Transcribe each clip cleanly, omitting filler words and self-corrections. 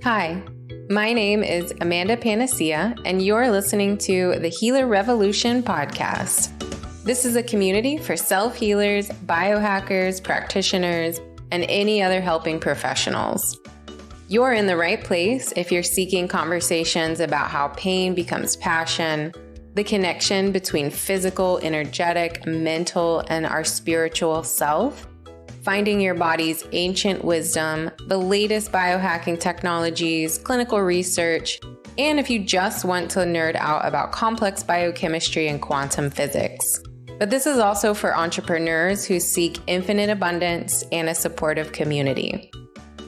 Hi, my name is Amanda Panacea, and you're listening to the Healer Revolution podcast. This is a community for self-healers, biohackers, practitioners, and any other helping professionals. You're in the right place if you're seeking conversations about how pain becomes passion, the connection between physical, energetic, mental, and our spiritual self, finding your body's ancient wisdom, the latest biohacking technologies, clinical research, and if you just want to nerd out about complex biochemistry and quantum physics. But this is also for entrepreneurs who seek infinite abundance and a supportive community.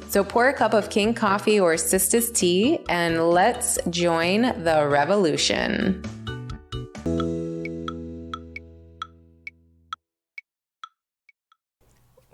So pour a cup of King coffee or Solstices tea and let's join the revolution.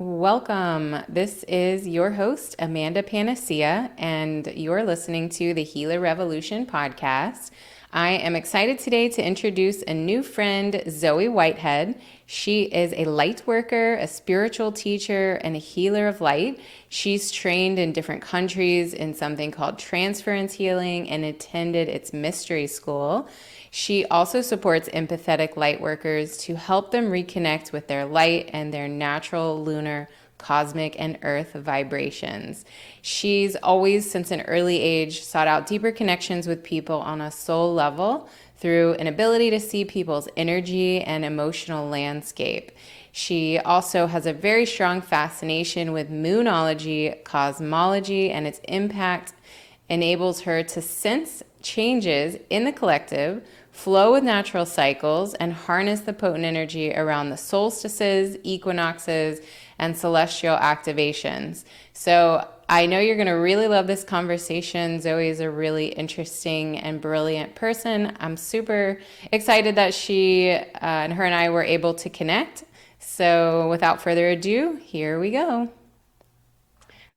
Welcome. This is your host, Amanda Panacea, and you're listening to the Healer Revolution podcast. I am excited today to introduce a new friend, Zoe Whitehead. She is a light worker, a spiritual teacher, and a healer of light. She's trained in different countries in something called Transference Healing and attended its mystery school. She also supports empathetic light workers to help them reconnect with their light and their natural lunar, cosmic, and earth vibrations. She's always, since an early age, sought out deeper connections with people on a soul level through an ability to see people's energy and emotional landscape. She also has a very strong fascination with moonology, cosmology, and its impact enables her to sense changes in the collective, flow with natural cycles, and harness the potent energy around the solstices, equinoxes, and celestial activations. So I know you're going to really love this conversation. Zoe is a really interesting and brilliant person. I'm super excited that she and her and I were able to connect. So without further ado, here we go.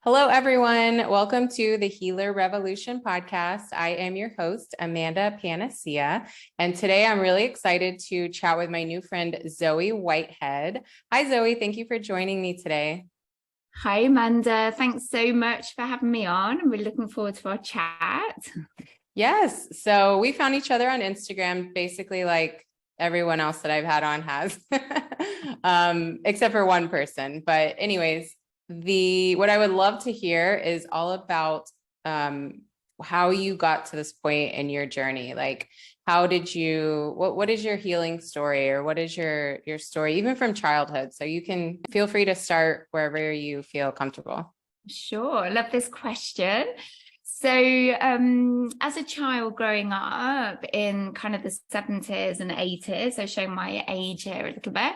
Hello, everyone. Welcome to the Healer Revolution podcast. I am your host, Amanda Panacea, and today I'm really excited to chat with my new friend, Zoe Whitehead. Hi, Zoe. Thank you for joining me today. Hi, Amanda. Thanks so much for having me on. I'm really looking forward to our chat. Yes. So we found each other on Instagram, basically like everyone else that I've had on has, except for one person. But anyways, what I would love to hear is all about how you got to this point in your journey. Like, how did you, what is your healing story, or what is your story, even from childhood? So you can feel free to start wherever you feel comfortable. Sure. I love this question. So as a child growing up in kind of the 70s and 80s, so showing my age here a little bit,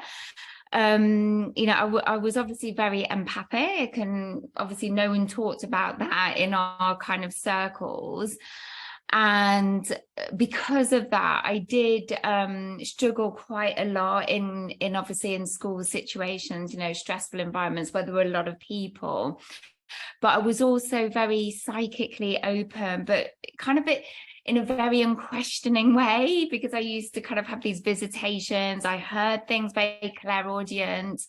I was obviously very empathic, and obviously no one talked about that in our kind of circles. And because of that, I did struggle quite a lot in obviously in school situations, stressful environments where there were a lot of people. But I was also very psychically open, but kind of in a very unquestioning way, because I used to kind of have these visitations. I heard things very clairaudient.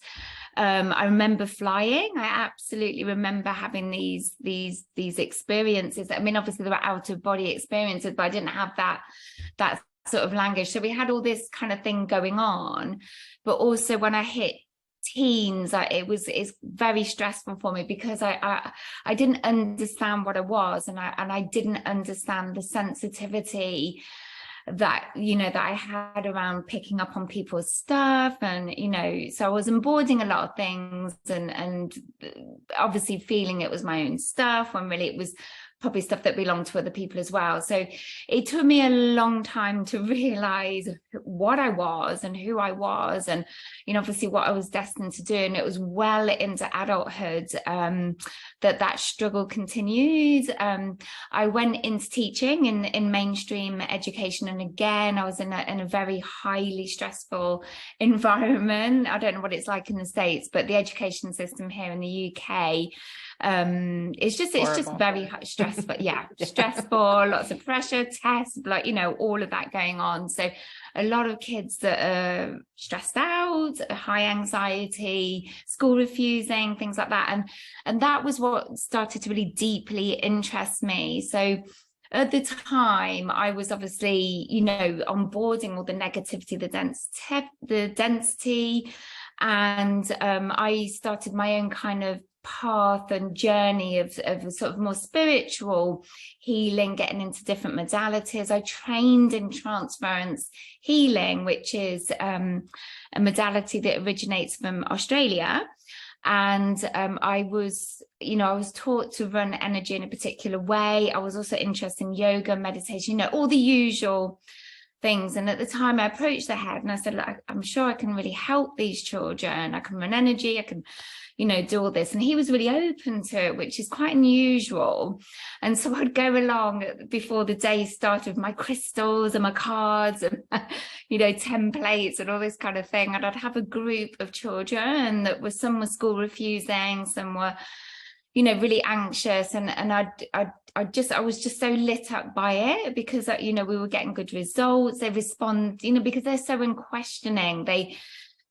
I remember flying. I absolutely remember having these experiences. I mean, obviously there were out of body experiences, but I didn't have that sort of language. So we had all this kind of thing going on. But also when I hit teens, it's very stressful for me, because I didn't understand what I was, and I didn't understand the sensitivity that I had around picking up on people's stuff, and so I was onboarding a lot of things, and obviously feeling it was my own stuff when really it was probably stuff that belonged to other people as well. So it took me a long time to realize what I was and who I was, and obviously what I was destined to do. And it was well into adulthood that struggle continued. I went into teaching in mainstream education, and again I was in a very highly stressful environment. I don't know what it's like in the States, but the education system here in the UK, it's just very stressful. Yeah, stressful, lots of pressure, tests, all of that going on. So a lot of kids that are stressed out, high anxiety, school refusing, things like that. And that was what started to really deeply interest me. So at the time, I was obviously, onboarding all the negativity, the density, and I started my own kind of path and journey of sort of more spiritual healing, getting into different modalities. I trained in Transference Healing, which is a modality that originates from Australia. And I was taught to run energy in a particular way. I was also interested in yoga, meditation, all the usual things. And at the time I approached the head and I said, look, I'm sure I can really help these children. I can run energy, I can, do all this. And he was really open to it, which is quite unusual. And so I'd go along before the day started with my crystals and my cards and, templates and all this kind of thing. And I'd have a group of children that were, some were school refusing, some were, really anxious. And I was just so lit up by it because, we were getting good results. They respond, because they're so unquestioning.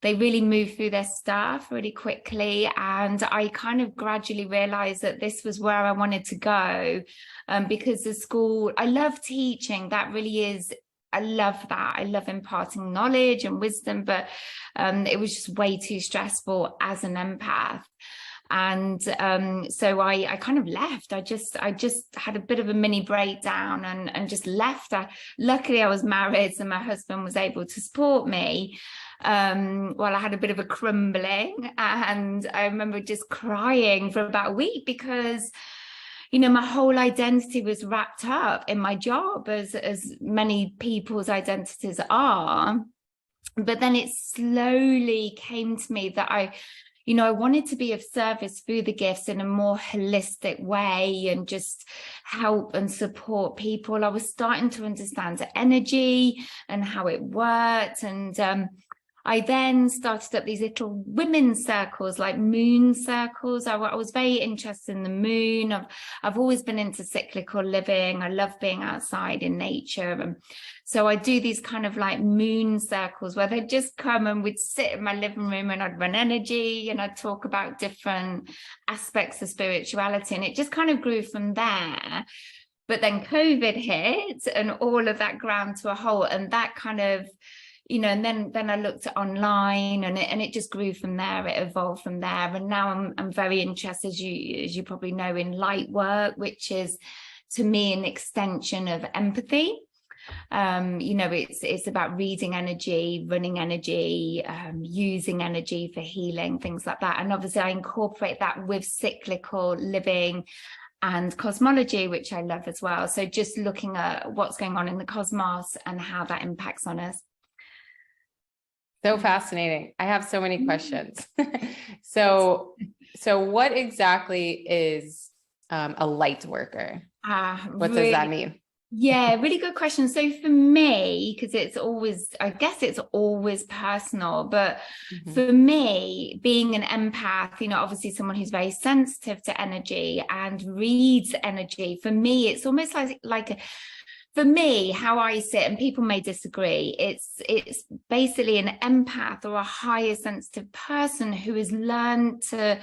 They really move through their stuff really quickly. And I kind of gradually realized that this was where I wanted to go, because the school, I love teaching. That really is, I love that. I love imparting knowledge and wisdom, but it was just way too stressful as an empath. And so I kind of left. I just had a bit of a mini breakdown and just left. Luckily, I was married, so my husband was able to support me. Well, I had a bit of a crumbling, and I remember just crying for about a week because, my whole identity was wrapped up in my job, as many people's identities are. But then it slowly came to me that I wanted to be of service through the gifts in a more holistic way and just help and support people. I was starting to understand the energy and how it worked. And I then started up these little women's circles, like moon circles. I was very interested in the moon. I've always been into cyclical living. I love being outside in nature. And so I do these kind of like moon circles where they'd just come and we'd sit in my living room and I'd run energy and I'd talk about different aspects of spirituality. And it just kind of grew from there. But then COVID hit and all of that ground to a halt, and that kind of, and then I looked at online and it just grew from there. It evolved from there. And now I'm very interested, as you probably know, in light work, which is to me an extension of empathy. It's about reading energy, running energy, using energy for healing, things like that. And obviously I incorporate that with cyclical living and cosmology, which I love as well. So just looking at what's going on in the cosmos and how that impacts on us. So fascinating. I have so many questions. So what exactly is a light worker? What does that mean? Yeah, really good question. So for me, because I guess it's always personal, but for me, being an empath, obviously someone who's very sensitive to energy and reads energy, for me, it's almost for me, how I sit, and people may disagree, it's basically an empath or a higher sensitive person who has learned to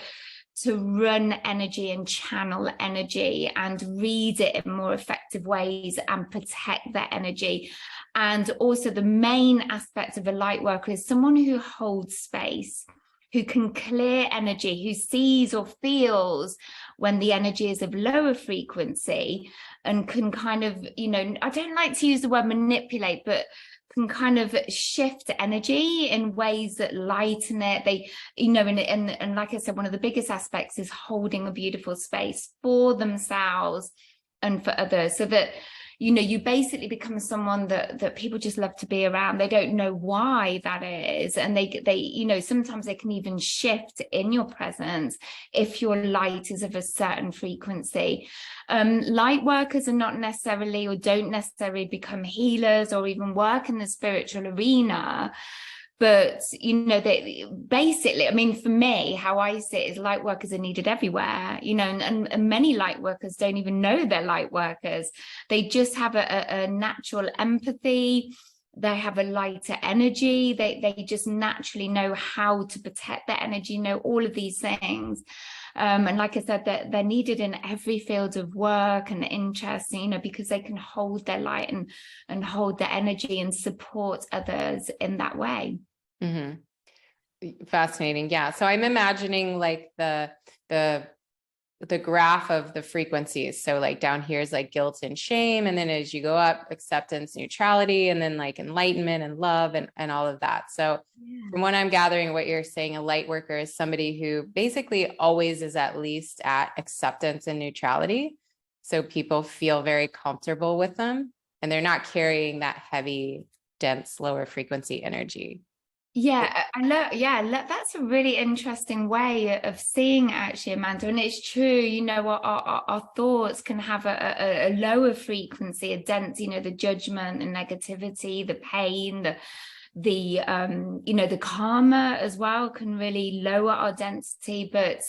run energy and channel energy and read it in more effective ways and protect their energy. And also the main aspect of a light worker is someone who holds space, who can clear energy, who sees or feels when the energy is of lower frequency, and can kind of, I don't like to use the word manipulate, but can kind of shift energy in ways that lighten it. They, and like I said, one of the biggest aspects is holding a beautiful space for themselves and for others, so that you basically become someone that people just love to be around. They don't know why that is. And they sometimes they can even shift in your presence if your light is of a certain frequency. Light workers are not necessarily, or don't necessarily become healers or even work in the spiritual arena. But, they basically, I mean, for me, how I see it is light workers are needed everywhere, and many light workers don't even know they're light workers. They just have a natural empathy. they have a lighter energy. They just naturally know how to protect their energy, know all of these things. And like I said, they're needed in every field of work and interest, you know, because they can hold their light and hold their energy and support others in that way. Mm-hmm. Fascinating. Yeah. So I'm imagining like the graph of the frequencies. So like down here is like guilt and shame. And then as you go up, acceptance, neutrality, and then like enlightenment and love and all of that. So from what I'm gathering, what you're saying, a light worker is somebody who basically always is at least at acceptance and neutrality. So people feel very comfortable with them and they're not carrying that heavy, dense, lower frequency energy. Yeah, that's a really interesting way of seeing actually, Amanda. And it's true, you know, our thoughts can have a lower frequency, a dense, you know, the judgment, the negativity, the pain, the you know, the karma as well can really lower our density. But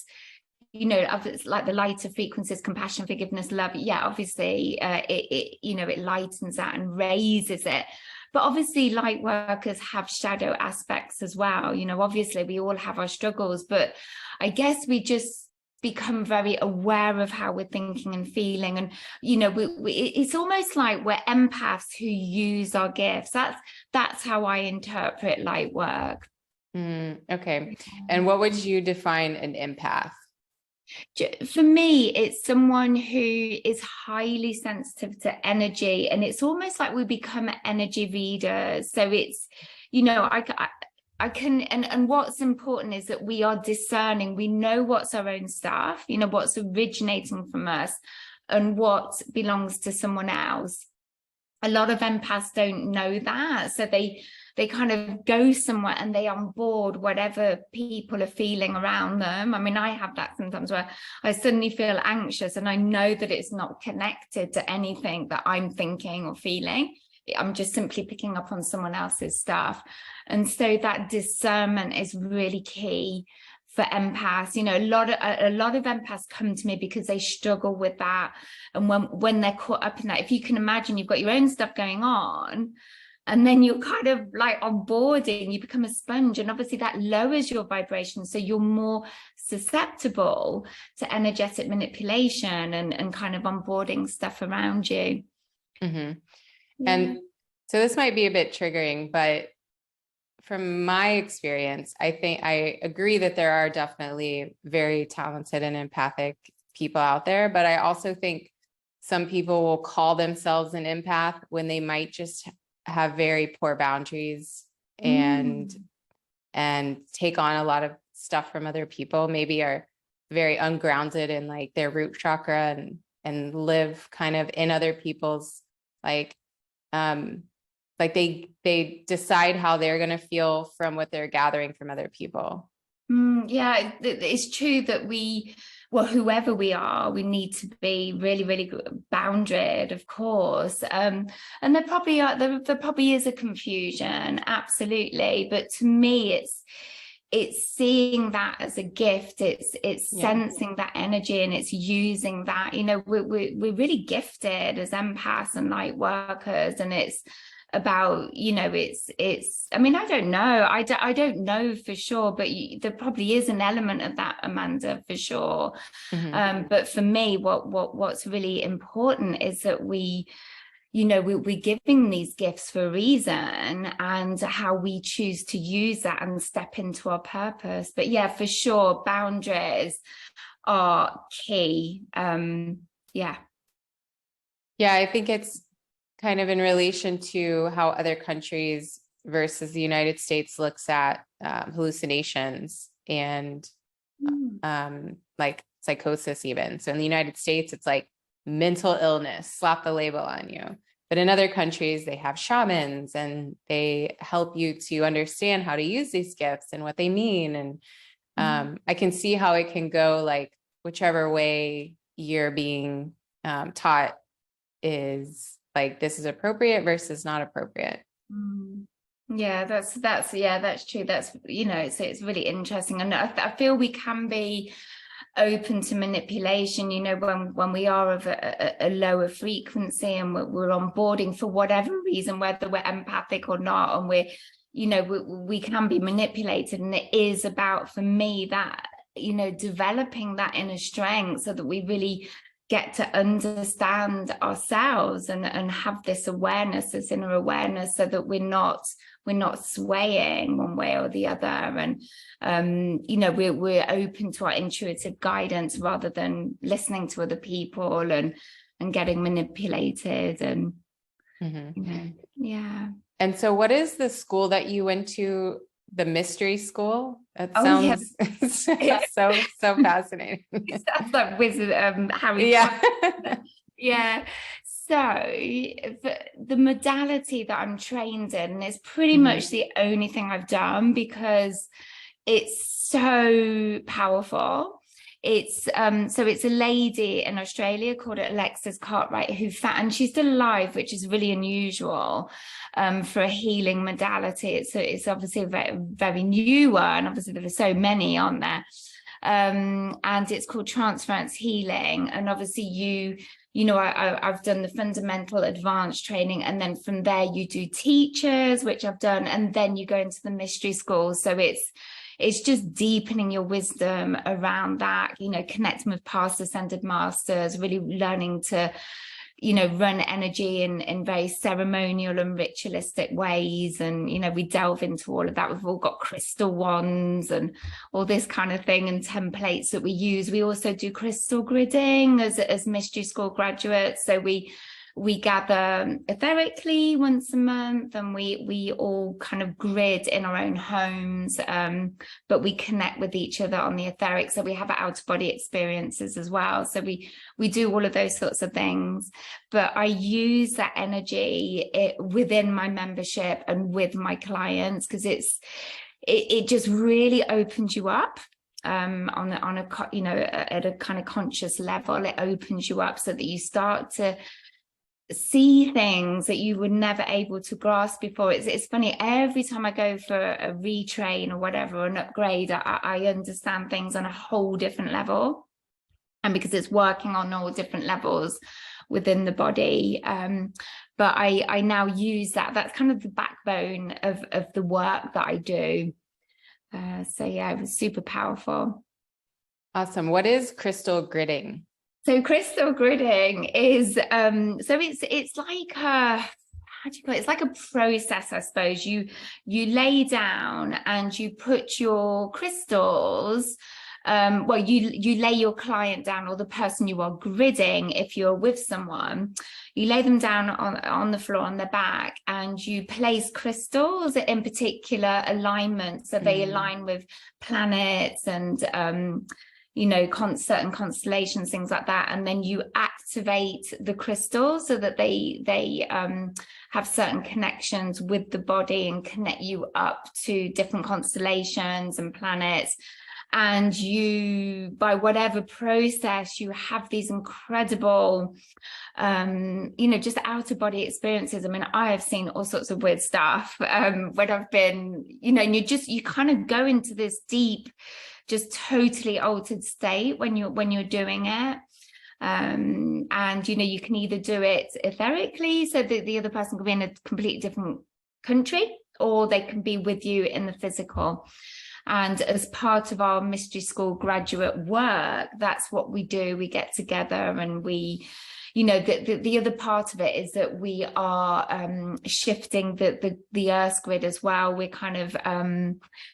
you know, it's like the lighter frequencies, compassion, forgiveness, love. Yeah, obviously, it you know, it lightens that and raises it. But obviously, light workers have shadow aspects as well. You know, obviously, we all have our struggles, but I guess we just become very aware of how we're thinking and feeling. And, you know, it's almost like we're empaths who use our gifts. That's how I interpret light work. Okay. And what would you define an empath? For me, it's someone who is highly sensitive to energy, and it's almost like we become energy readers. So it's, you know, I can, and what's important is that we are discerning. We know what's our own stuff, you know, what's originating from us and what belongs to someone else. A lot of empaths don't know that, so they kind of go somewhere and they on board whatever people are feeling around them. I mean, I have that sometimes where I suddenly feel anxious and I know that it's not connected to anything that I'm thinking or feeling. I'm just simply picking up on someone else's stuff. And so that discernment is really key for empaths. You know, a lot of empaths come to me because they struggle with that. And when they're caught up in that, if you can imagine, you've got your own stuff going on, and then you're kind of like onboarding, you become a sponge. And obviously that lowers your vibration. So you're more susceptible to energetic manipulation and kind of onboarding stuff around you. Mm-hmm. Yeah. And so this might be a bit triggering, but from my experience, I think I agree that there are definitely very talented and empathic people out there, but I also think some people will call themselves an empath when they might just have very poor boundaries and take on a lot of stuff from other people, maybe are very ungrounded in like their root chakra and live kind of in other people's like they decide how they're going to feel from what they're gathering from other people. Yeah, it's true that whoever we are, we need to be really, really boundaried, of course. And there probably is a confusion, absolutely. But to me, it's seeing that as a gift. It's sensing that energy and it's using that. You know, we're really gifted as empaths and light workers, and it's about, you know, it's I mean, I don't know, I don't know for sure, but there probably is an element of that, Amanda, for sure. But for me, what's really important is that we, you know, we're giving these gifts for a reason, and how we choose to use that and step into our purpose. But yeah, for sure, boundaries are key. Yeah, I think it's kind of in relation to how other countries versus the United States looks at hallucinations and like psychosis even. So in the United States, it's like mental illness, slap the label on you. But in other countries, they have shamans and they help you to understand how to use these gifts and what they mean. And I can see how it can go like whichever way you're being taught is like, this is appropriate versus not appropriate. Yeah, that's true. That's, you know, it's really interesting. And I feel we can be open to manipulation, you know, when we are of a lower frequency and we're onboarding for whatever reason, whether we're empathic or not, and we're, you know, we can be manipulated. And it is about, for me, that, you know, developing that inner strength so that we really get to understand ourselves and have this awareness, this inner awareness, so that we're not swaying one way or the other. And you know, we're open to our intuitive guidance rather than listening to other people and getting manipulated. And you know, yeah. And so what is the school that you went to, the mystery school? That sounds so fascinating. That's like wizard Harry Potter. Yeah. So the modality that I'm trained in is pretty much the only thing I've done, because it's so powerful. It's so it's a lady in Australia called Alexis Cartwright who found, and she's still alive, which is really unusual for a healing modality. It's obviously a very, very new one. Obviously there are so many on there. And it's called Transference Healing. And obviously you know, I've done the fundamental advanced training, and then from there you do teachers, which I've done, and then you go into the mystery school. So it's just deepening your wisdom around that, you know, connecting with past ascended masters, really learning to, you know, run energy in very ceremonial and ritualistic ways. And, you know, we delve into all of that. We've all got crystal wands and all this kind of thing, and templates that we use. We also do crystal gridding as mystery school graduates. So we gather etherically once a month, and we all kind of grid in our own homes, but we connect with each other on the etheric. So we have out-of-body experiences as well. So we do all of those sorts of things, but I use that energy within my membership and with my clients, because it just really opens you up. On a you know, at a kind of conscious level, it opens you up so that you start to see things that you were never able to grasp before. It's funny, every time I go for a retrain or whatever, an upgrade, I understand things on a whole different level, and because it's working on all different levels within the body. But I now use that's kind of the backbone of the work that I do. So yeah, it was super powerful. Awesome. What is crystal gridding? So crystal gridding is so it's like how do you call it? It's like a process, I suppose. You lay down and you put your crystals. Well, you lay your client down, or the person you are gridding, if you're with someone, you lay them down on the floor on their back, and you place crystals in particular alignments. So they align with planets and you know, certain constellations, things like that. And then you activate the crystals so that they have certain connections with the body and connect you up to different constellations and planets. And you, by whatever process, you have these incredible, you know, just out-of-body experiences. I mean, I have seen all sorts of weird stuff when I've been, you know, and you kind of go into this deep, just totally altered state when you're doing it. And, you know, you can either do it etherically, so that the other person can be in a completely different country, or they can be with you in the physical. And as part of our mystery school graduate work, that's what we do. We get together and we, you know, the other part of it is that we are shifting the earth grid as well. We're kind of,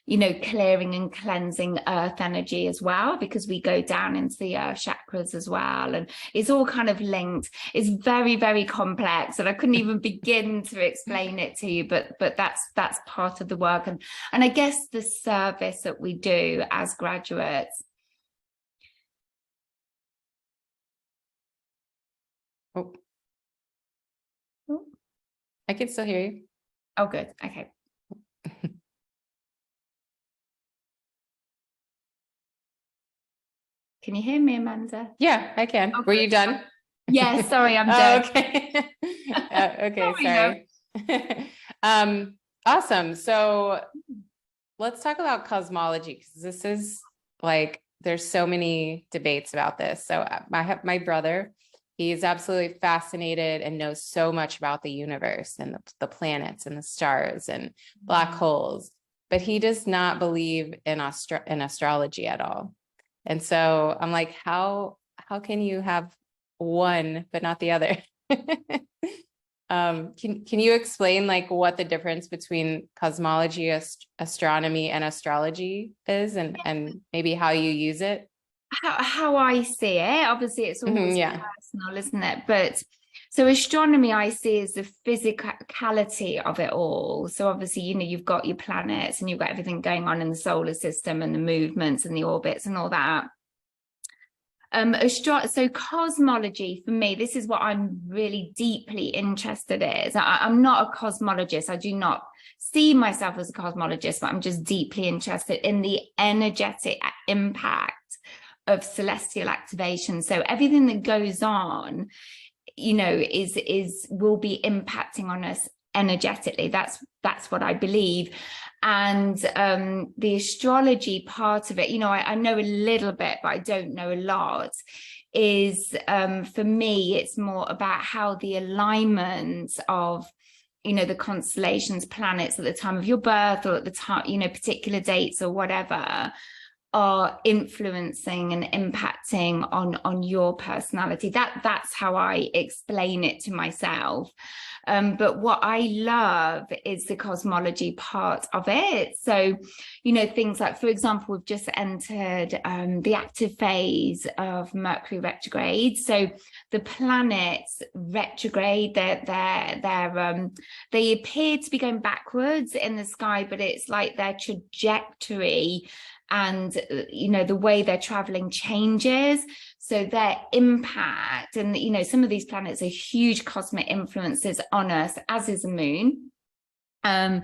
you know, clearing and cleansing earth energy as well, because we go down into the earth chakras as well. And it's all kind of linked. It's very, very complex, and I couldn't even begin to explain it to you, but that's part of the work. And I guess the service that we do as graduates. Oh, I can still hear you. Oh, good. Okay. Can you hear me, Amanda? Yeah, I can. Oh, were you done? Yeah, sorry, I'm done. Okay. Okay, sorry. Awesome. So let's talk about cosmology, because this is like there's so many debates about this. So I have my brother, he's absolutely fascinated and knows so much about the universe and the planets and the stars and black holes, but he does not believe in astrology at all. And so I'm like, how can you have one but not the other? Can you explain like what the difference between cosmology, astronomy, and astrology is, and maybe how you use it? How I see it, obviously it's always Yeah. personal, isn't it? But so astronomy I see as the physicality of it all. So obviously, you've got your planets and you've got everything going on in the solar system and the movements and the orbits and all that. So cosmology for me, this is what I'm really deeply interested in. I'm not a cosmologist. I do not see myself as a cosmologist, but I'm just deeply interested in the energetic impact of celestial activation. So everything that goes on, will be impacting on us energetically. That's what I believe. And the astrology part of it, I know a little bit, but I don't know a lot, is for me, it's more about how the alignment of the constellations, planets at the time of your birth or at the time, particular dates or whatever, are influencing and impacting on your personality. That's how I explain it to myself. But what I love is the cosmology part of it. So, things like, for example, we've just entered the active phase of Mercury retrograde. So the planets retrograde, they appear to be going backwards in the sky, but it's like their trajectory and the way they're traveling changes, so their impact, and some of these planets are huge cosmic influences on us, as is the moon, that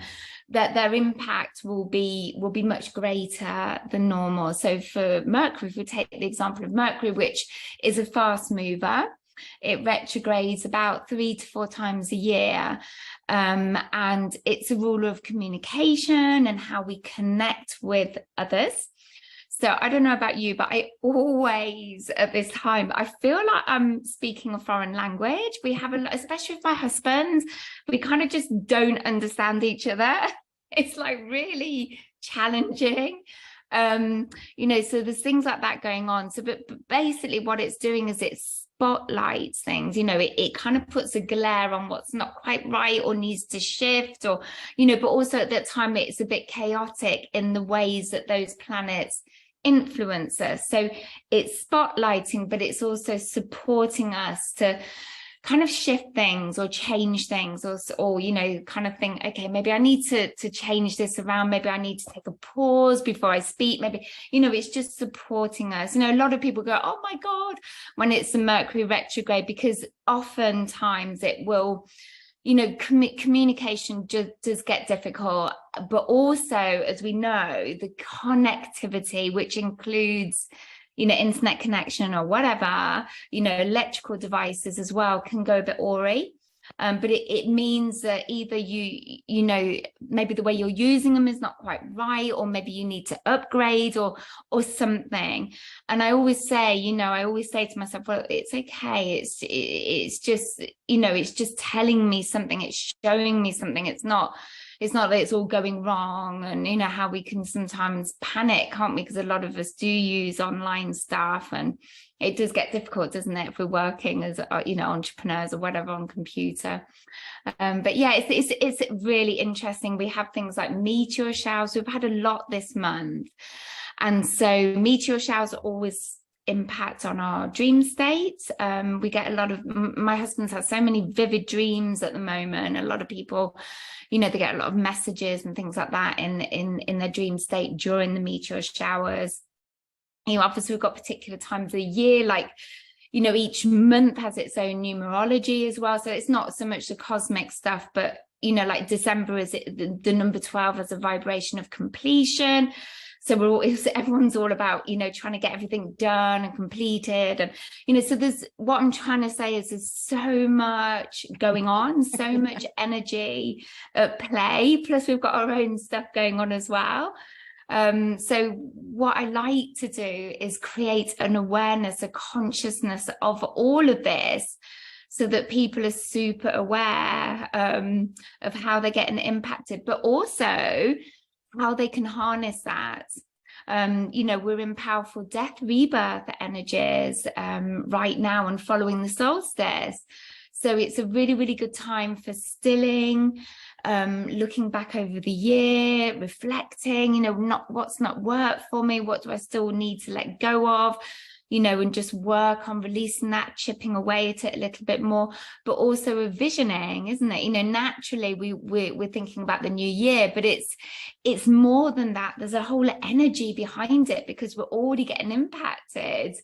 their impact will be much greater than normal. So for Mercury, if we take the example of Mercury, which is a fast mover, it retrogrades about 3 to 4 times a year. And it's a rule of communication and how we connect with others. So I don't know about you, but I always, at this time, I feel like I'm speaking a foreign language. We have especially with my husband, we kind of just don't understand each other. It's like really challenging. So there's things like that going on. So, but basically what it's doing is it's spotlights things, it kind of puts a glare on what's not quite right or needs to shift, or, but also at that time it's a bit chaotic in the ways that those planets influence us. So it's spotlighting, but it's also supporting us to kind of shift things or change things, or kind of think, okay, maybe I need to change this around, maybe I need to take a pause before I speak, maybe, it's just supporting us. A lot of people go, oh my God, when it's the Mercury retrograde, because oftentimes it will, communication just does get difficult, but also, as we know, the connectivity, which includes internet connection or whatever, electrical devices as well, can go a bit awry. But it means that either maybe the way you're using them is not quite right, or maybe you need to upgrade or something. And I always say, to myself, well, it's okay. It's just, it's just telling me something. It's showing me something. It's not that it's all going wrong, and how we can sometimes panic, can't we? Because a lot of us do use online stuff, and it does get difficult, doesn't it, if we're working as entrepreneurs or whatever on computer. But yeah, it's really interesting. We have things like meteor showers. We've had a lot this month, and so meteor showers always impact on our dream state. We get a lot of, my husband's had so many vivid dreams at the moment. A lot of people, they get a lot of messages and things like that in their dream state during the meteor showers. Obviously we've got particular times of the year, like, each month has its own numerology as well. So it's not so much the cosmic stuff, but, like December is the number 12 as a vibration of completion. So everyone's all about, trying to get everything done and completed. And, so what I'm trying to say is there's so much going on, so much energy at play. Plus we've got our own stuff going on as well. So what I like to do is create an awareness, a consciousness of all of this, so that people are super aware of how they're getting impacted, but also how they can harness that. We're in powerful death rebirth energies right now and following the solstice. So it's a really, really good time for stilling, looking back over the year, reflecting, what's not worked for me, what do I still need to let go of, and just work on releasing that, chipping away at it a little bit more, but also a visioning, isn't it? Naturally we're thinking about the new year, but it's more than that. There's a whole energy behind it because we're already getting impacted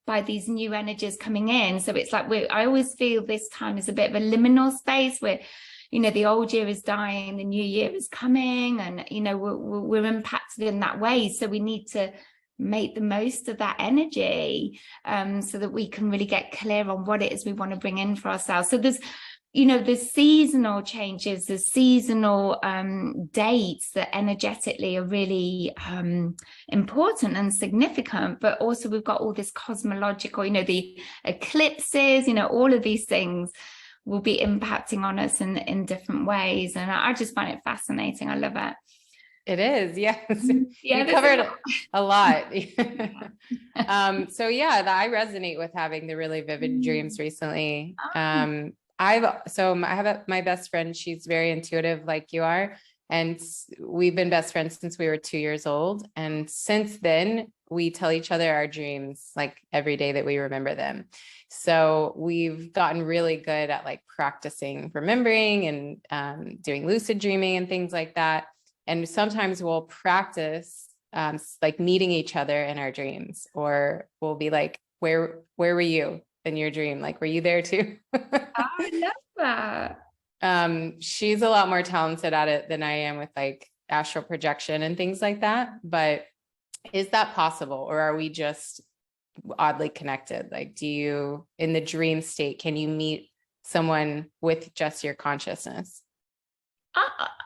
by these new energies coming in. So it's like I always feel this time is a bit of a liminal space where the old year is dying, the new year is coming, and we're impacted in that way. So we need to make the most of that energy so that we can really get clear on what it is we want to bring in for ourselves. So there's seasonal changes, the seasonal dates that energetically are really important and significant, but also we've got all this cosmological, the eclipses, all of these things will be impacting on us in different ways. And I just find it fascinating. I love it. It is, yes. Yeah, you covered a lot. So yeah, I resonate with having the really vivid dreams recently. I have my best friend. She's very intuitive like you are. And we've been best friends since we were 2 years old. And since then we tell each other our dreams like every day that we remember them. So we've gotten really good at like practicing remembering and doing lucid dreaming and things like that. And sometimes we'll practice like meeting each other in our dreams, or we'll be like, where were you in your dream? Like, were you there too? I love that. She's a lot more talented at it than I am with like astral projection and things like that. But is that possible? Or are we just oddly connected? Like, in the dream state, can you meet someone with just your consciousness?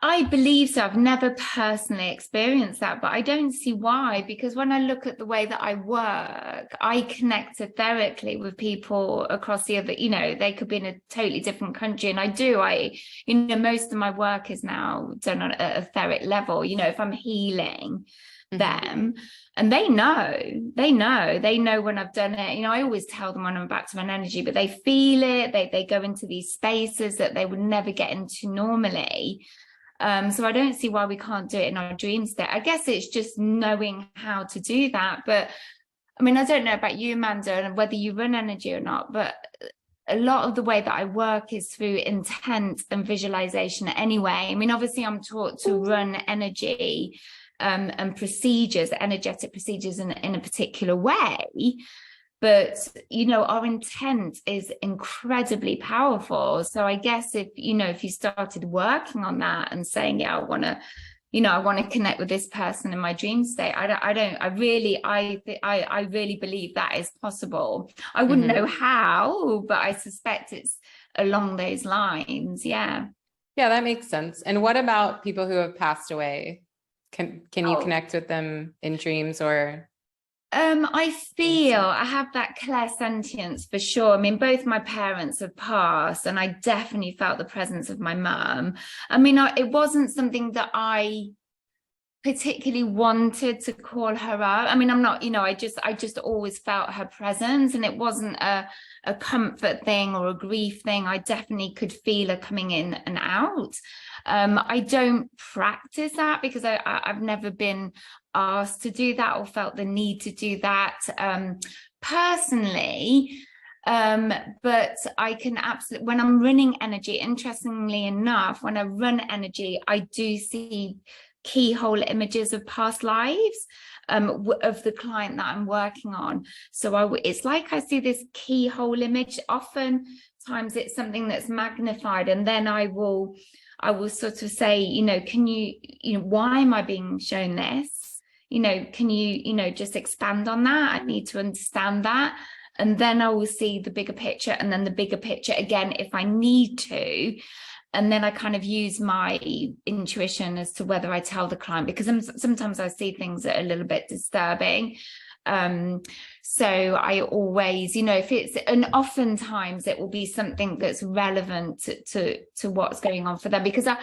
I believe so. I've never personally experienced that, but I don't see why, because when I look at the way that I work, I connect etherically with people across the other, they could be in a totally different country. And most of my work is now done on an etheric level, if I'm healing them, and they know when I've done it. I always tell them when I'm back to my energy, but they feel it. They go into these spaces that they would never get into normally. So I don't see why we can't do it in our dream state. I guess it's just knowing how to do that. But I mean, I don't know about you, Amanda, and whether you run energy or not, but a lot of the way that I work is through intent and visualization anyway. I mean, obviously I'm taught to run energy and procedures, energetic procedures in a particular way. But, our intent is incredibly powerful. So I guess if you started working on that and saying, yeah, I want to connect with this person in my dream state, I really believe that is possible. I wouldn't know how, but I suspect it's along those lines. Yeah. Yeah, that makes sense. And what about people who have passed away? Can you connect with them in dreams or? I feel I have that clairsentience for sure. I mean, both my parents have passed, and I definitely felt the presence of my mum. I mean, it wasn't something that I particularly wanted to call her up. I mean, I'm not, I just always felt her presence, and it wasn't a comfort thing or a grief thing. I definitely could feel her coming in and out. I don't practice that because I've never been asked to do that or felt the need to do that personally. But I can absolutely, when I'm running energy, interestingly enough, when I run energy, I do see keyhole images of past lives of the client that I'm working on. So it's like I see this keyhole image. Often times it's something that's magnified, and then I will sort of say, can you, why am I being shown this? Can you, just expand on that? I need to understand that. And then I will see the bigger picture, and then the bigger picture again if I need to. And then I kind of use my intuition as to whether I tell the client, because sometimes I see things that are a little bit disturbing. So I always, if it's, and oftentimes it will be something that's relevant to what's going on for them, because a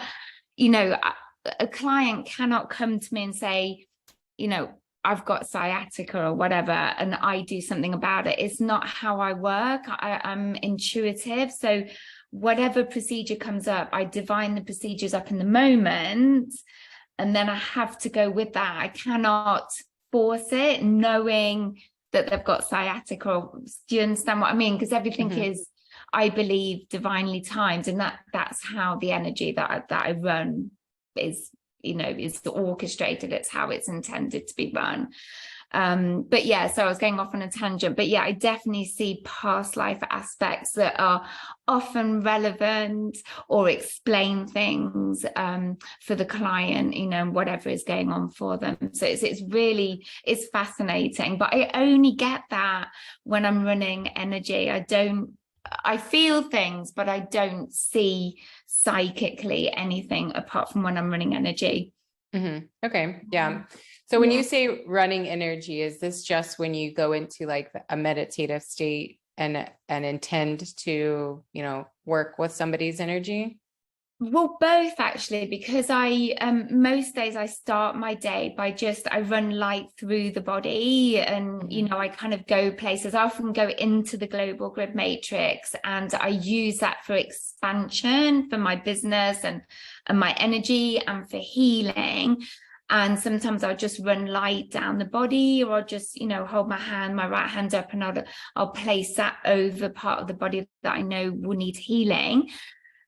client cannot come to me and say, I've got sciatica or whatever, and I do something about it. It's not how I work. I'm intuitive. So whatever procedure comes up, I divine the procedures up in the moment, and then I have to go with that. I cannot force it, knowing that they've got sciatica. Do you understand what I mean? Because everything is, I believe, divinely timed, and that's how the energy that I run is orchestrated. It's how it's intended to be run. But yeah, so I was going off on a tangent, but yeah, I definitely see past life aspects that are often relevant or explain things for the client, whatever is going on for them. So it's fascinating, but I only get that when I'm running energy. I feel things, but I don't see psychically anything apart from when I'm running energy. Okay. Yeah. So when you say running energy, is this just when you go into like a meditative state and intend to, work with somebody's energy? Well, both actually, because I most days I start my day by I run light through the body, and I kind of go places. I often go into the global grid matrix, and I use that for expansion for my business and my energy and for healing. And sometimes I'll just run light down the body, or I'll just, hold my right hand up, and I'll place that over part of the body that I know will need healing.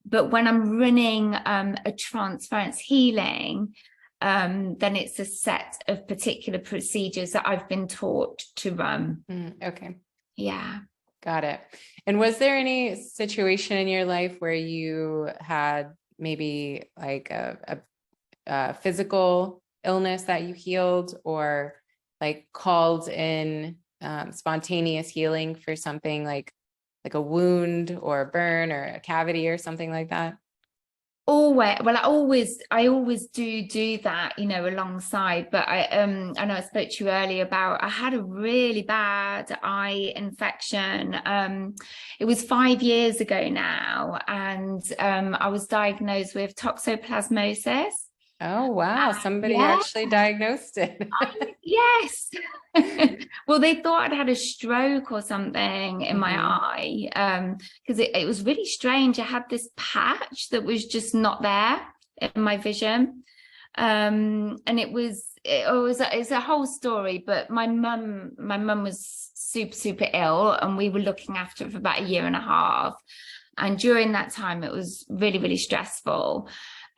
But when I'm running a transference healing, then it's a set of particular procedures that I've been taught to run. Okay. Yeah. Got it. And was there any situation in your life where you had maybe like a physical illness that you healed, or like called in spontaneous healing for something like a wound or a burn or a cavity or something like that? I always do that, alongside. But I know I spoke to you earlier about, I had a really bad eye infection. It was 5 years ago now, and I was diagnosed with toxoplasmosis. Oh, wow. Somebody actually diagnosed it. Yes. Well, they thought I'd had a stroke or something in my eye, because it was really strange. I had this patch that was just not there in my vision. And it's a whole story, but my mum was super, super ill, and we were looking after her for about 1.5 years. And during that time, it was really, really stressful.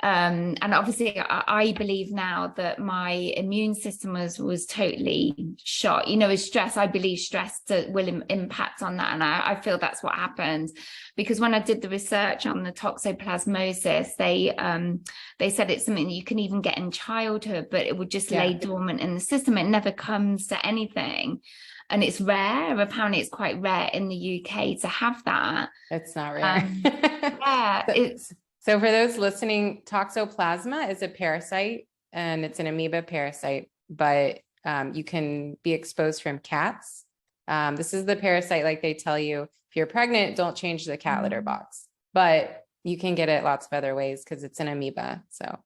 And obviously I believe now that my immune system was totally shot. As stress, I believe stress will impact on that. And I feel that's what happened, because when I did the research on the toxoplasmosis, they said it's something that you can even get in childhood, but it would just lay dormant in the system. It never comes to anything. And it's rare. Apparently it's quite rare in the UK to have that. It's not rare. Yeah. So for those listening, toxoplasma is a parasite, and it's an amoeba parasite, but you can be exposed from cats. This is the parasite, like they tell you, if you're pregnant, don't change the cat litter box, but you can get it lots of other ways because it's an amoeba. So.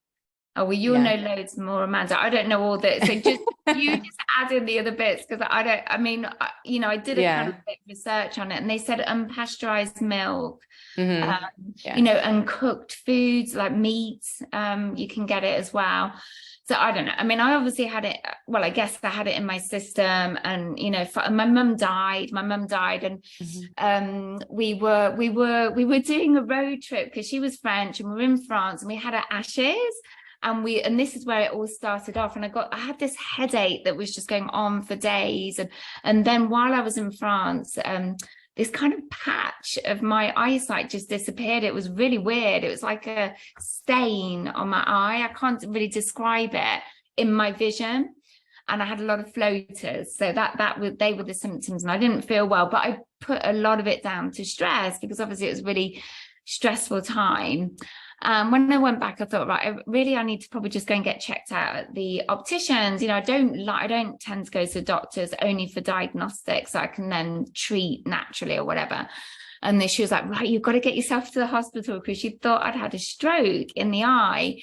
Oh, well, you'll know loads more, Amanda. I don't know all that. So you just add in the other bits, because I did a kind of bit of research on it, and they said unpasteurized milk, and cooked foods like meat, you can get it as well. So I don't know. I mean, I obviously had it. Well, I guess I had it in my system, and my mum died. And we were doing a road trip, because she was French, and we were in France, and we had her ashes. And this is where it all started off. And I had this headache that was just going on for days. And then while I was in France, this kind of patch of my eyesight just disappeared. It was really weird. It was like a stain on my eye. I can't really describe it in my vision. And I had a lot of floaters. So they were the symptoms, and I didn't feel well, but I put a lot of it down to stress, because obviously it was really stressful time. When I went back, I thought, right, I need to probably just go and get checked out at the opticians. I don't tend to go to doctors only for diagnostics so I can then treat naturally or whatever. And then she was like, right, you've got to get yourself to the hospital, because she thought I'd had a stroke in the eye.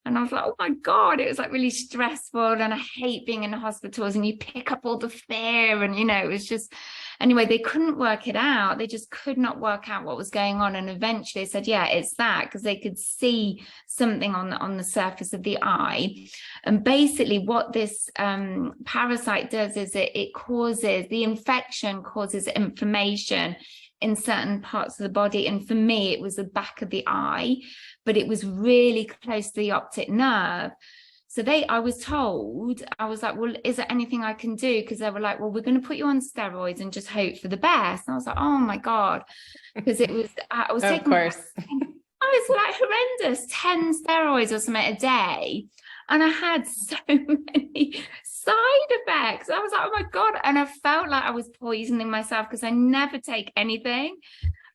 And I was like, oh my God, it was like really stressful. And I hate being in the hospitals, and you pick up all the fear. And, it was just, anyway, they couldn't work it out. They just could not work out what was going on. And eventually they said, yeah, it's that, because they could see something on the surface of the eye. And basically what this parasite does is the infection causes inflammation in certain parts of the body. And for me, it was the back of the eye, but it was really close to the optic nerve. So I was told, I was like, well, is there anything I can do? Because they were like, well, we're going to put you on steroids and just hope for the best. And I was like, oh my God, because I was taking, I was like horrendous, 10 steroids or something a day. And I had so many side effects. I was like, oh my God. And I felt like I was poisoning myself, because I never take anything.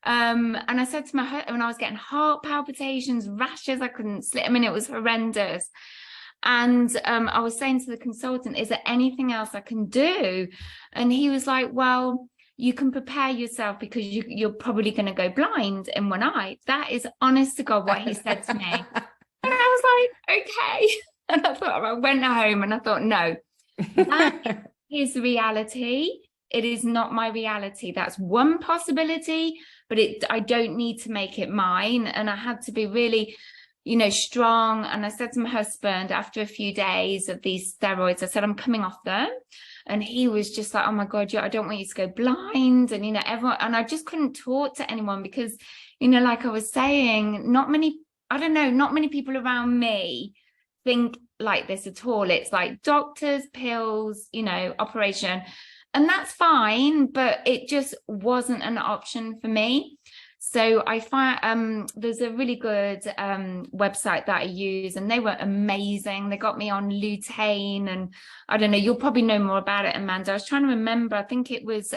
And I said to my husband, when I was getting heart palpitations, rashes, I couldn't sleep. I mean, it was horrendous. And I was saying to the consultant, is there anything else I can do? And he was like, well, you can prepare yourself, because you're probably going to go blind in one eye. That is honest to God what he said to me. And I was like, okay. And I went home and I thought, no, that is reality. It is not my reality. That's one possibility, but I don't need to make it mine. And I had to be really, strong. And I said to my husband, after a few days of these steroids, I said, I'm coming off them. And he was just like, oh my God, I don't want you to go blind. And, everyone, and I just couldn't talk to anyone because, like I was saying, not many people around me think like this at all. It's like doctors, pills, operation, and that's fine, but it just wasn't an option for me. So I find there's a really good website that I use, and they were amazing. They got me on lutein, and I don't know, you'll probably know more about it, Amanda. I was trying to remember. I think it was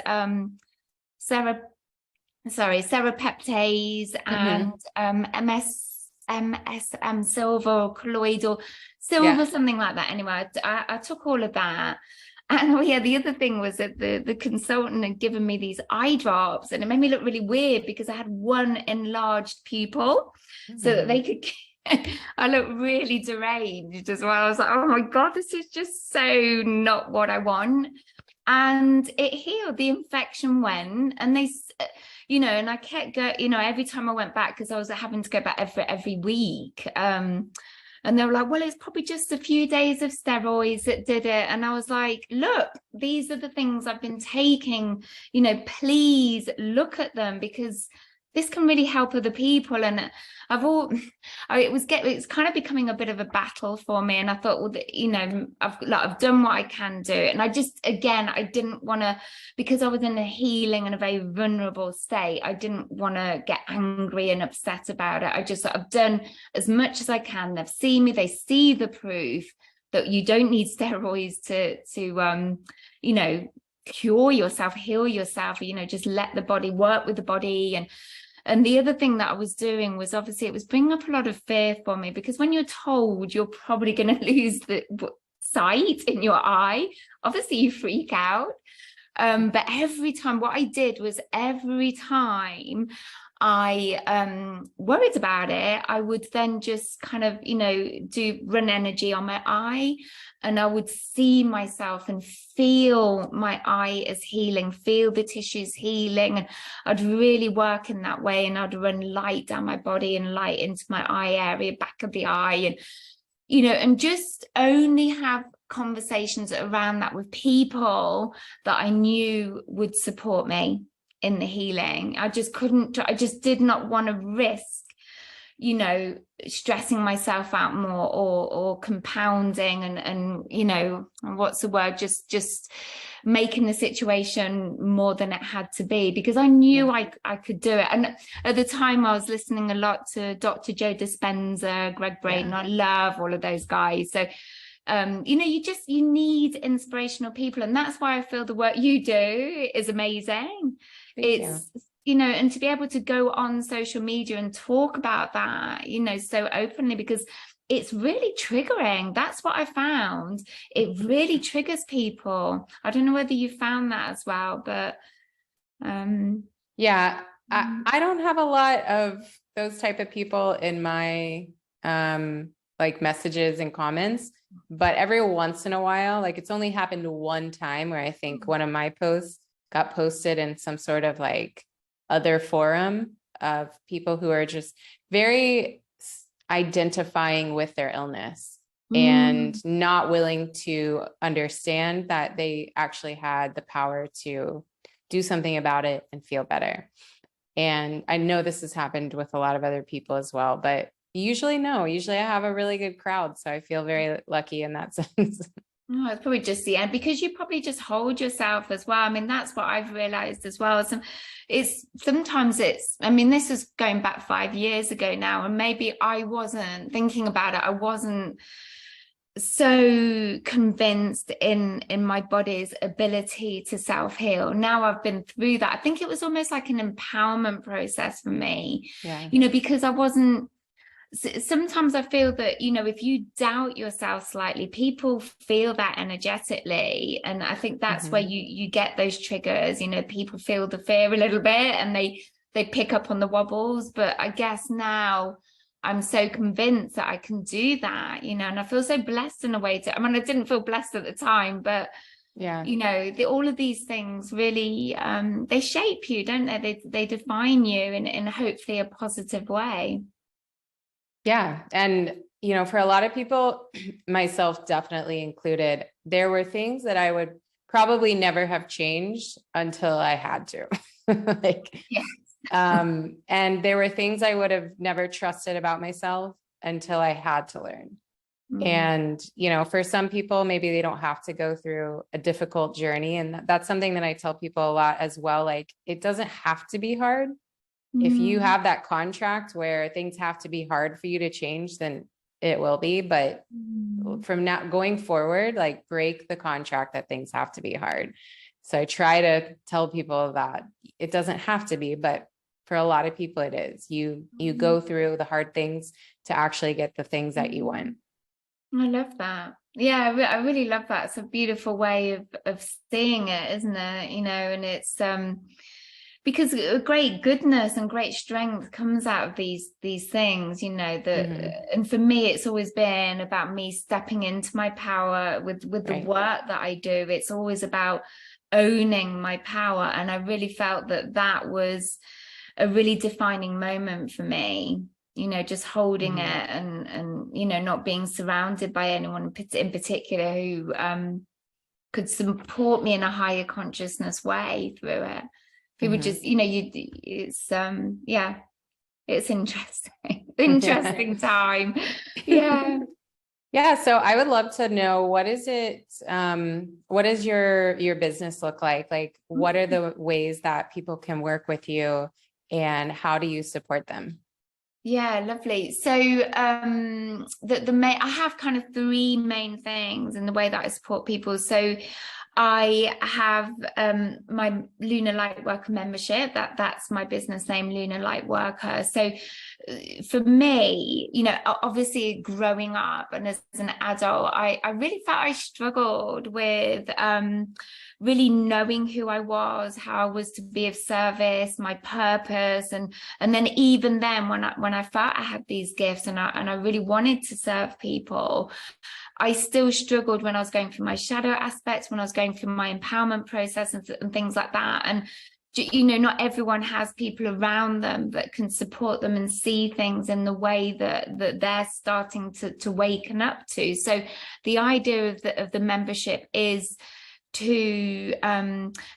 serapeptase and MSM silver or colloidal silver, something like that. Anyway, I took all of that. And the other thing was that the consultant had given me these eye drops, and it made me look really weird because I had one enlarged pupil, so that they could I looked really deranged as well. I was like, oh my God, this is just so not what I want. And it healed. The infection went, and they, and I kept going, every time I went back, because I was having to go back every week. And they were like, well, it's probably just a few days of steroids that did it. And I was like, look, these are the things I've been taking, please look at them, because this can really help other people. And it's kind of becoming a bit of a battle for me. And I thought, well, I've done what I can do. And I didn't want to, because I was in a healing and a very vulnerable state, I didn't want to get angry and upset about it. I've done as much as I can. They've seen me, they see the proof that you don't need steroids to cure yourself, heal yourself, just let the body work with the body. And the other thing that I was doing was, obviously, it was bringing up a lot of fear for me, because when you're told you're probably going to lose the sight in your eye, obviously you freak out. But every time, what I did was, every time I worried about it, I would then just kind of, run energy on my eye, and I would see myself and feel my eye as healing, feel the tissues healing. And I'd really work in that way, and I'd run light down my body and light into my eye area, back of the eye, and, and just only have conversations around that with people that I knew would support me in the healing. I just did not want to risk, stressing myself out more or compounding and what's the word, just making the situation more than it had to be, because I knew I could do it. And at the time I was listening a lot to Dr. Joe Dispenza, Greg Braden. I love all of those guys. So you need inspirational people, and that's why I feel the work you do is amazing. and to be able to go on social media and talk about that, so openly, because it's really triggering. That's what I found. It really triggers people. I don't know whether you found that as well, but yeah, I don't have a lot of those type of people in my like messages and comments, but every once in a while, like it's only happened one time where I think one of my posts got posted in some sort of like other forum of people who are just very identifying with their illness and not willing to understand that they actually had the power to do something about it and feel better. And I know this has happened with a lot of other people as well, but usually I have a really good crowd. So I feel very lucky in that sense. Oh, it's probably just the end, because you probably just hold yourself as well. I mean, that's what I've realized as well. Sometimes I mean, this is going back 5 years ago now, and maybe I wasn't thinking about it. I wasn't so convinced in my body's ability to self-heal. Now I've been through that. I think it was almost like an empowerment process for me, because I wasn't. Sometimes I feel that, if you doubt yourself slightly, people feel that energetically. And I think that's where you get those triggers. People feel the fear a little bit, and they pick up on the wobbles. But I guess now I'm so convinced that I can do that, and I feel so blessed in a way I didn't feel blessed at the time, but all of these things really, they shape you, don't they? They define you in hopefully a positive way. Yeah. And, for a lot of people, myself definitely included, there were things that I would probably never have changed until I had to. And there were things I would have never trusted about myself until I had to learn. And, for some people, maybe they don't have to go through a difficult journey. And that's something that I tell people a lot as well. Like, it doesn't have to be hard. If you have that contract where things have to be hard for you to change, then it will be. But from now going forward, like, break the contract that things have to be hard. So I try to tell people that it doesn't have to be, but for a lot of people it is. You go through the hard things to actually get the things that you want. I love that. Yeah, I really love that. It's a beautiful way of seeing it, isn't it? And it's because great goodness and great strength comes out of these things, and for me, it's always been about me stepping into my power with the work that I do. It's always about owning my power. And I really felt that was a really defining moment for me, just holding it and, not being surrounded by anyone in particular who could support me in a higher consciousness way through it. People just, it's it's interesting time. Yeah. So I would love to know, what does your business look like? Like, what are the ways that people can work with you, and how do you support them? Yeah, lovely. So I have kind of 3 main things in the way that I support people. So I have my Lunar Lightworker membership. That's my business name, Lunar Lightworker. So for me, obviously growing up and as an adult, I really felt I struggled with really knowing who I was, how I was to be of service, my purpose, and then even then when I felt I had these gifts and I really wanted to serve people, I still struggled when I was going through my shadow aspects, when I was going through my empowerment process and things like that. And not everyone has people around them that can support them and see things in the way that they're starting to waken up to. So the idea of the membership is to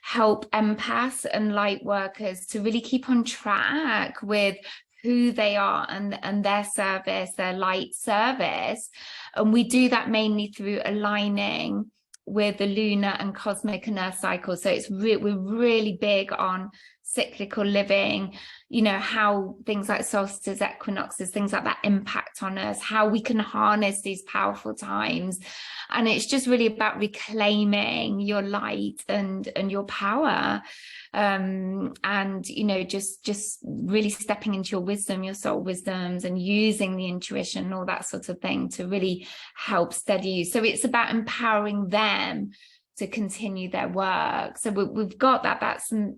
help empaths and light workers to really keep on track with who they are and their service, their light service. And we do that mainly through aligning with the lunar and cosmic and earth cycle. So we're really big on cyclical living, you know, how things like solstices, equinoxes, things like that impact on us, how we can harness these powerful times. And it's just really about reclaiming your light and your power, and, you know, just really stepping into your wisdom, your soul wisdoms, and using the intuition and all that sort of thing to really help steady you. So it's about empowering them to continue their work. So we've got that.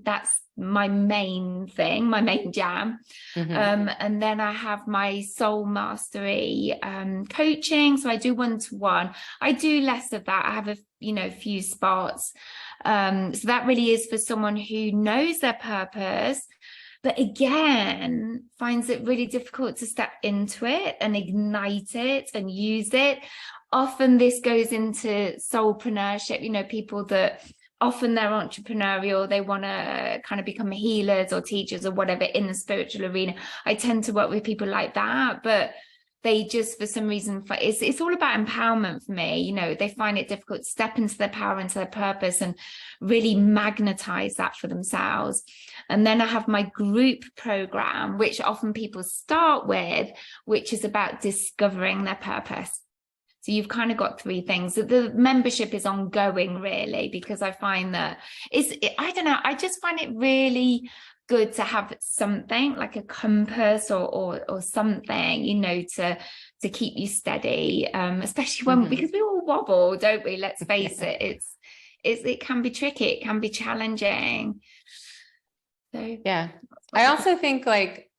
That's my main thing, my main jam. And then I have my soul mastery coaching. So I do one-to-one. I do less of that. I have a few spots. So that really is for someone who knows their purpose, but again, finds it really difficult to step into it and ignite it and use it. Often this goes into soulpreneurship, you know, people that often they're entrepreneurial, they want to kind of become healers or teachers or whatever in the spiritual arena. I tend to work with people like that, but they just, for some reason, it's all about empowerment for me. You know, they find it difficult to step into their power, into their purpose, and really magnetize that for themselves. And then I have my group program, which often people start with, which is about discovering their purpose. So you've kind of got three things. The membership is ongoing, really, because I find that I don't know, I just find it really good to have something like a compass or something, you know, to keep you steady, especially when because we all wobble, don't we? Let's face it, it can be tricky, it can be challenging. So yeah, I also think like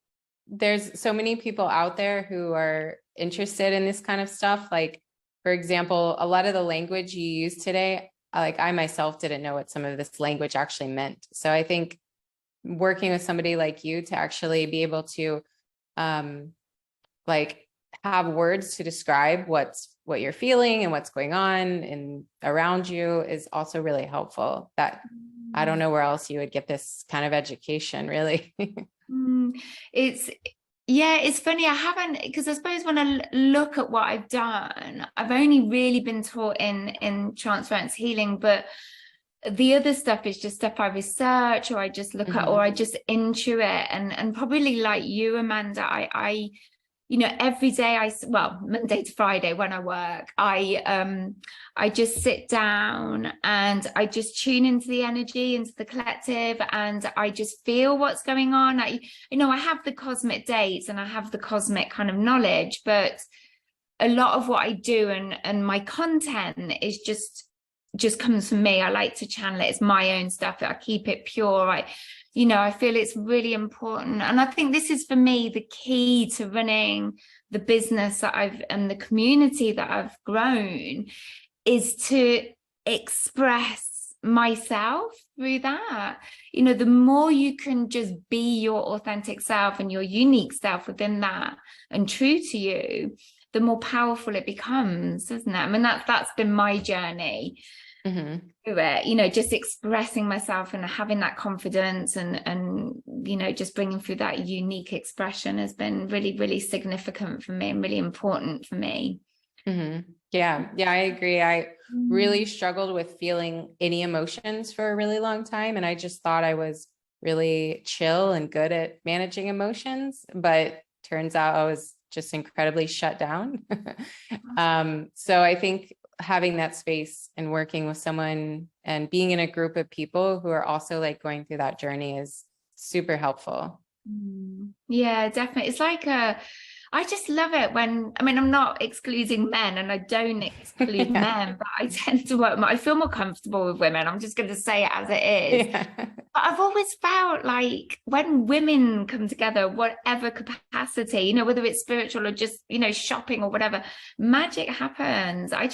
there's so many people out there who are interested in this kind of stuff. Like, for example, a lot of the language you use today, like I myself didn't know what some of this language actually meant. So I think working with somebody like you to actually be able to like have words to describe what you're feeling and what's going on and around you is also really helpful. That I don't know where else you would get this kind of education, really. It's funny. I haven't, because I suppose when I look at what I've done, I've only really been taught in Transference Healing, but the other stuff is just stuff I research or I just look at, or I just intuit, and probably like you, Amanda, I you know, every day Monday to Friday when I work, I just sit down and I just tune into the energy, into the collective, and I just feel what's going on. I have the cosmic dates and I have the cosmic kind of knowledge, but a lot of what I do and my content is just comes from me. I like to channel it. It's my own stuff. I keep it pure. I feel it's really important. And I think this is for me the key to running the business and the community that I've grown, is to express myself through that. You know, the more you can just be your authentic self and your unique self within that and true to you, the more powerful it becomes, isn't it? I mean, that's been my journey. Just expressing myself and having that confidence and just bringing through that unique expression has been really, really significant for me and really important for me. Yeah, I agree. I really struggled with feeling any emotions for a really long time, and I just thought I was really chill and good at managing emotions, but turns out I was just incredibly shut down. So I think having that space and working with someone and being in a group of people who are also like going through that journey is super helpful. Yeah, definitely. It's like I just love it when, I'm not excluding men and I don't exclude men, but I tend to I feel more comfortable with women. I'm just going to say it as it is. But I've always felt like when women come together, whatever capacity, whether it's spiritual or just, shopping or whatever, magic happens. And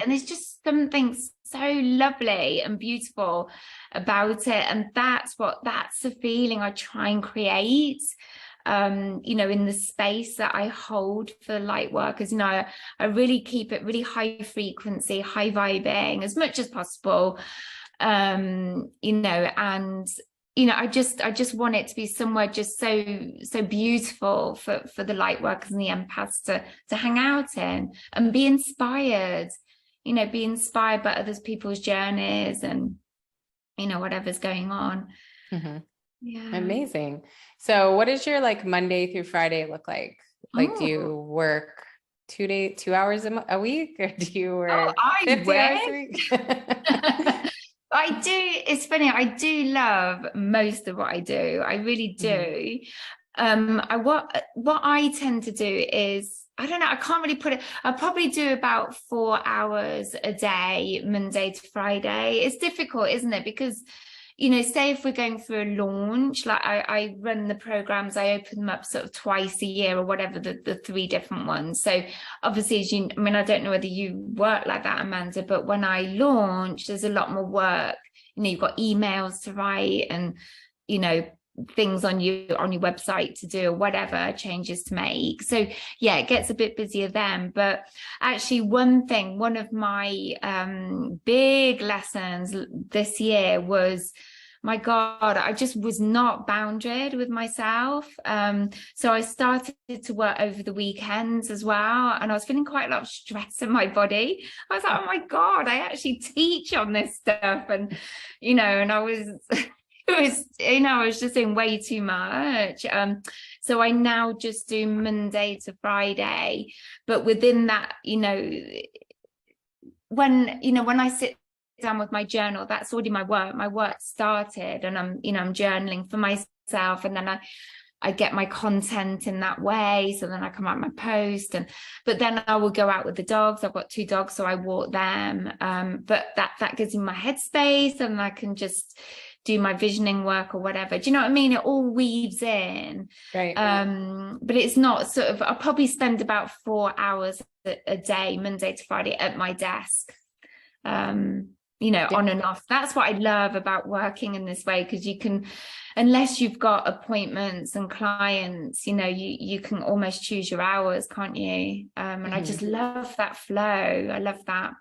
there's just something so lovely and beautiful about it. And that's the feeling I try and create, in the space that I hold for light workers. I really keep it really high frequency, high vibing as much as possible. And I just want it to be somewhere just so beautiful for the light workers and the empaths to hang out in and be inspired, by other people's journeys and whatever's going on. Yeah. Amazing. So what does your like Monday through Friday look like? Like, do Oh, you work 2 hours a week, or do you oh, work I 50 hours a wish. week? I do. It's funny. I do love most of what I do. I really Mhm. do. What I tend to do is, I don't know. I can't really put it. I probably do about 4 hours a day, Monday to Friday. It's difficult, isn't it? Because say if we're going for a launch, like I run the programs, I open them up sort of twice a year or whatever, the three different ones. So obviously, I mean, I don't know whether you work like that, Amanda, but when I launch, there's a lot more work. You've got emails to write and, you know, things on your website to do or whatever, changes to make. So yeah, it gets a bit busier then. But actually, one of my big lessons this year was, my God, I just was not boundaried with myself. So I started to work over the weekends as well. And I was feeling quite a lot of stress in my body. I was like, oh my God, I actually teach on this stuff. And I was it was, I was just doing way too much. So I now just do Monday to Friday. But within that, when I sit down with my journal, that's already my work. My work started, and I'm journaling for myself, and then I get my content in that way. So then I come out my post, but then I will go out with the dogs. I've got 2 dogs, so I walk them. But that gives me my headspace, and I can just do my visioning work or whatever. Do you know what I mean? It all weaves in. Right. But it's not sort of, I'll probably spend about 4 hours a day, Monday to Friday, at my desk. Yeah. On and off. That's what I love about working in this way, because you can, unless you've got appointments and clients, you can almost choose your hours, can't you? And I just love that flow. I love that.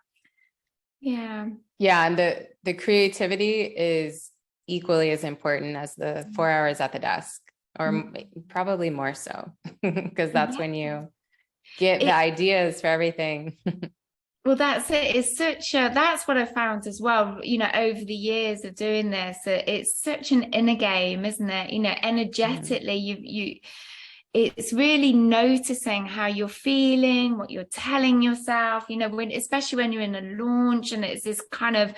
Yeah. Yeah. And the creativity is equally as important as the 4 hours at the desk, or probably more so, because that's when you get the ideas for everything. Well, that's it. That's what I found as well, over the years of doing this. It's such an inner game, isn't it? Energetically, it's really noticing how you're feeling, what you're telling yourself, especially when you're in a launch and it's this kind of,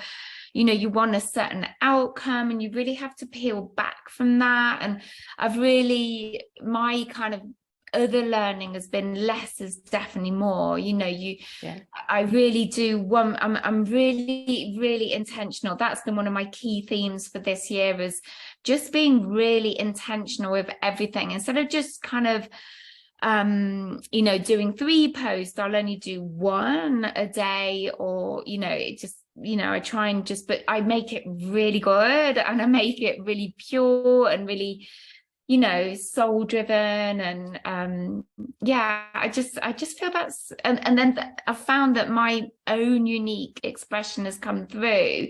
you want a certain outcome, and you really have to peel back from that. And my kind of other learning has been less is definitely more. I really do want, I'm really, really intentional. That's been one of my key themes for this year, is just being really intentional with everything, instead of just kind of doing 3 posts. I'll only do 1 a day, or it just, I try and but I make it really good, and I make it really pure and really soul driven. And I just feel that's, and then I found that my own unique expression has come through.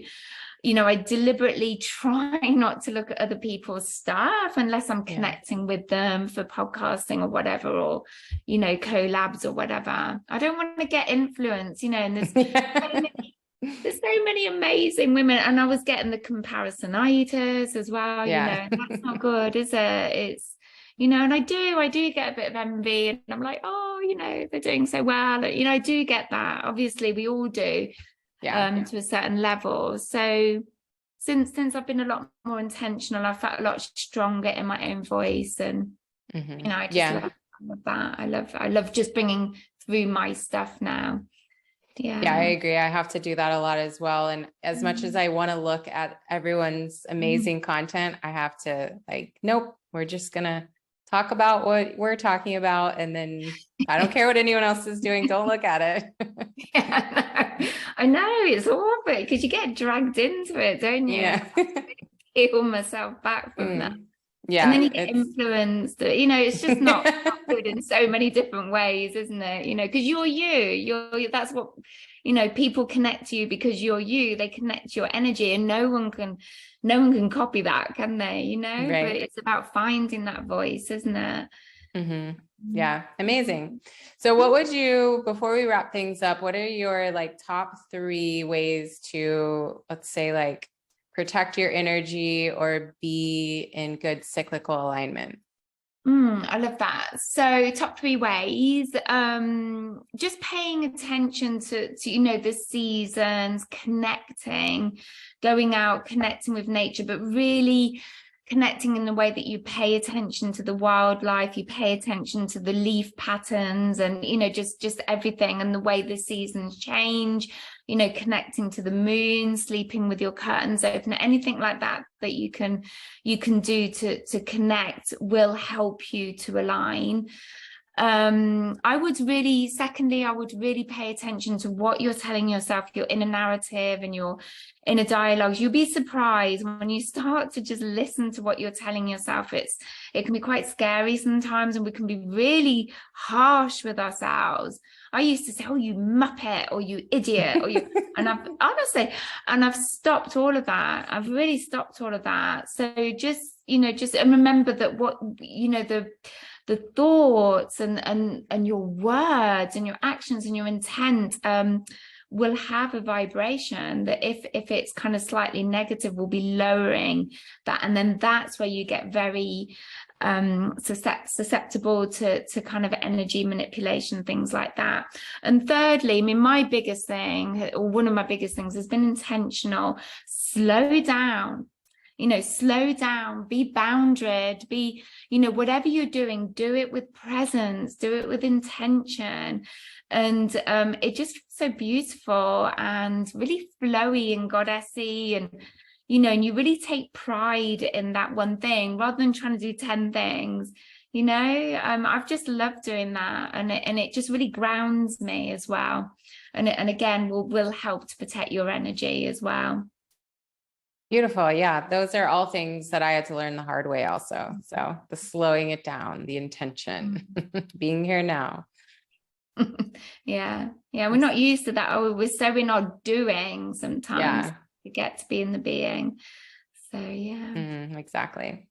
I deliberately try not to look at other people's stuff unless I'm connecting with them for podcasting or whatever, or collabs or whatever. I don't want to get influence, and there's so many amazing women, and I was getting the comparisonitis as well. And that's not good, is it? It's and I do get a bit of envy, and I'm like, oh, they're doing so well. I do get that. Obviously we all do, to a certain level. So since I've been a lot more intentional, I felt a lot stronger in my own voice. And I just love that. I love just bringing through my stuff now. Yeah, I agree. I have to do that a lot as well. And as much as I want to look at everyone's amazing content, I have to nope, we're just going to talk about what we're talking about. And then I don't care what anyone else is doing. Don't look at it. I know, it's awful because you get dragged into it, don't you? Yeah. Peel myself back from that. Yeah. And then you get influenced. It's just not good in so many different ways, isn't it? Because you're that's what, people connect to you because you're you. They connect your energy, and no one can copy that, can they? Right. But it's about finding that voice, isn't it? Yeah. Amazing. So what would you, before we wrap things up, what are your top 3 ways to, let's say, protect your energy or be in good cyclical alignment? I love that. So top 3 ways, just paying attention to, the seasons, connecting, going out, connecting with nature, but really connecting in the way that you pay attention to the wildlife, you pay attention to the leaf patterns and, just everything and the way the seasons change, connecting to the moon, sleeping with your curtains open, anything like that you can do to connect will help you to align. I would really pay attention to what you're telling yourself, your inner narrative and your inner dialogues. You'll be surprised when you start to just listen to what you're telling yourself. It can be quite scary sometimes, and we can be really harsh with ourselves. I used to say, "Oh, you muppet," or "you idiot," or "you," and I've stopped all of that. I've really stopped all of that. So just and remember that what the thoughts and your words and your actions and your intent will have a vibration that if it's kind of slightly negative, will be lowering that. And then that's where you get very susceptible to kind of energy manipulation, things like that. And thirdly, I mean, my biggest thing, or one of my biggest things, has been intentional. Slow down. Slow down, be boundaried, be, whatever you're doing, do it with presence, do it with intention. And it just feels so beautiful and really flowy and goddessy, and, and you really take pride in that one thing rather than trying to do 10 things. I've just loved doing that, and it just really grounds me as well. And again, will help to protect your energy as well. Beautiful. Yeah. Those are all things that I had to learn the hard way also. So the slowing it down, the intention, being here now. Yeah. We're not used to that. We're so in our doing sometimes. We get to be in the being. So yeah. Exactly.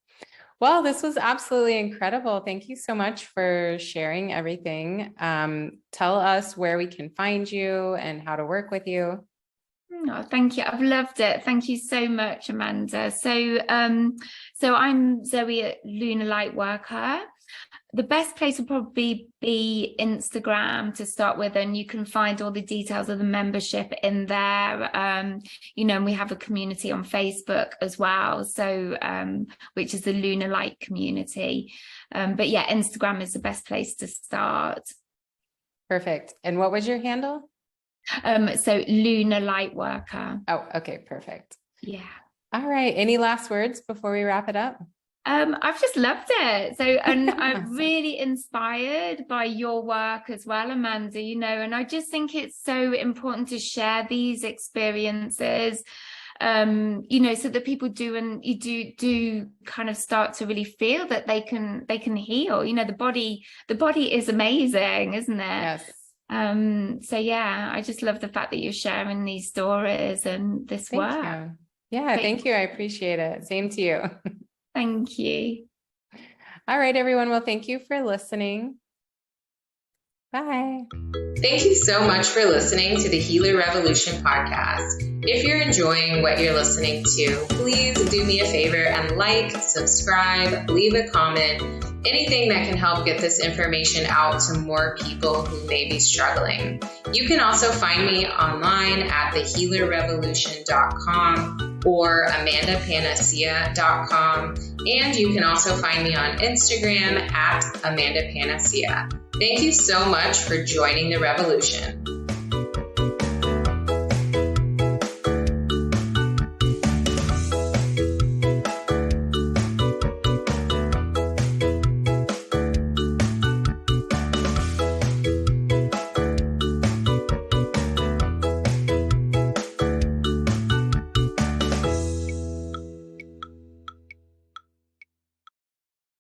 Well, this was absolutely incredible. Thank you so much for sharing everything. Tell us where we can find you and how to work with you. Oh, thank you. I've loved it. Thank you so much, Amanda. So I'm Zoe at Lunar Lightworker. The best place will probably be Instagram to start with, and you can find all the details of the membership in there. And we have a community on Facebook as well, so which is the Lunar Light community. But yeah, Instagram is the best place to start. Perfect. And what was your handle? So Lunar Lightworker. Oh, okay. Perfect. Yeah. All right. Any last words before we wrap it up? I've just loved it. So, and I'm really inspired by your work as well, Amanda, and I just think it's so important to share these experiences, so that people do, and you do kind of start to really feel that they can heal. The body is amazing, isn't it? Yes. So yeah, I just love the fact that you're sharing these stories and this work. Thank you. Yeah, thank you. I appreciate it. Same to you. Thank you. All right, everyone. Well, thank you for listening. Bye. Thank you so much for listening to the Healer Revolution podcast. If you're enjoying what you're listening to, please do me a favor and like, subscribe, leave a comment, anything that can help get this information out to more people who may be struggling. You can also find me online at thehealerrevolution.com or amandapanacea.com, and you can also find me on Instagram at amandapanacea. Thank you so much for joining the revolution.